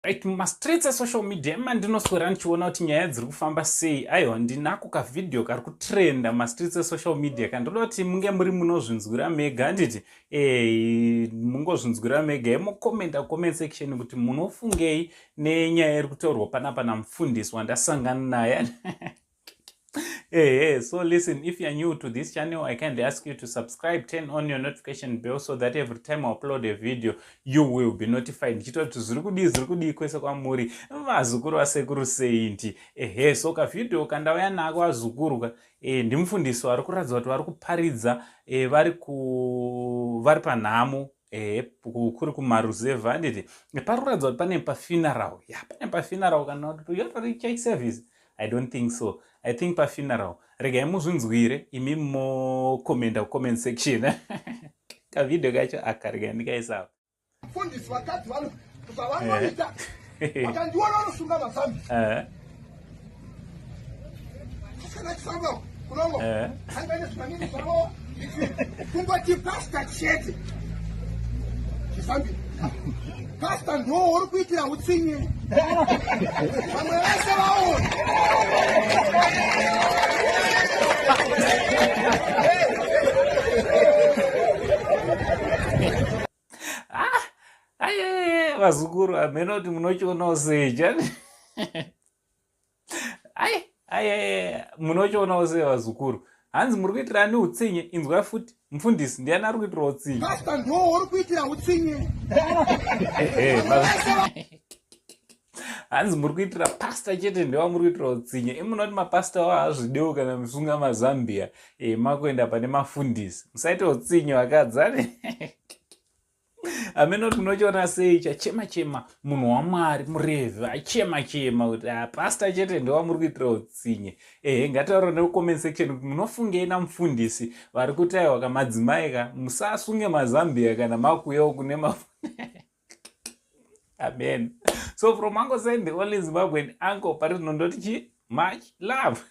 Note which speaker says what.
Speaker 1: Right, mastreets social media mandinoswera ndichiona kuti nyaya dziri kufamba sei. Aiwa, ndinako kavidhio kari kutrenda mastreets social media kandoda kuti munge muri munozvinzwira mega. Handiti mungozvinzwira mega mukomenda comment section kuti munofungei nenyaya iri kutaurwa panapa namufundisi wandasangana naye. Hey, so listen, if you're new to this channel, I kindly ask you to subscribe, turn on your notification bell so that every time I upload a video, you will be notified. Chito kuti zirikudi kwese kwamuri vazukuru vasekuru seinti. So ka video kandauya nako vazukuru ndimufundisi vari kuratidza kuti vari kuparidza vari panhamo kuri kumaruzevha. Handiti pari kuratidza kuti pane pafuneral. Pane pafuneral kana kuti yatori church service. I don't think so. I think pa funeral. Regai muzvinzwire imi mokomenda comment section. Ka video kacho akarega ndikaisa.
Speaker 2: Mafundisi Vakadzi vanoita. Vakandiona vanosunga mazambi. Kana chisambo kunongo. Hangaine zvinangeni zvavo. Kungoti pastor chete. Chisambi. Pastor ndo uri kuitira Hutsinye. Vamwe vese vaona.
Speaker 1: Vazukuru ameno kuti munochionawo seja. Munochionawo sei vazukuru. Hanzi muri kuitira ani Hutsinye, inzwa futi mufundisi ndiani ari kuitira Hutsinye.
Speaker 2: Pastor ndo uri kuitira Hutsinye.
Speaker 1: Hanzi muri kuitira pastor chete ndiwa muri kuitira Hutsinye. Imunoti mapastor wazvideu kana musunga mazambia makuenda pane mafundisi. Musaite Hutsinye Vakadzi. Ameno munochiona sei chachema munhu waMwari murevhi achema kuti pastor chete ndiwa muri kuitira Hutsinye. Ngataura necomment section kuti munofungei namufundisi vari kutaiwa kamadzimai ka musasunge mazambia kana makuyawo kune Amen. So from Uncle Send, the only Zimbabwean uncle, Paris Nondoti, much love.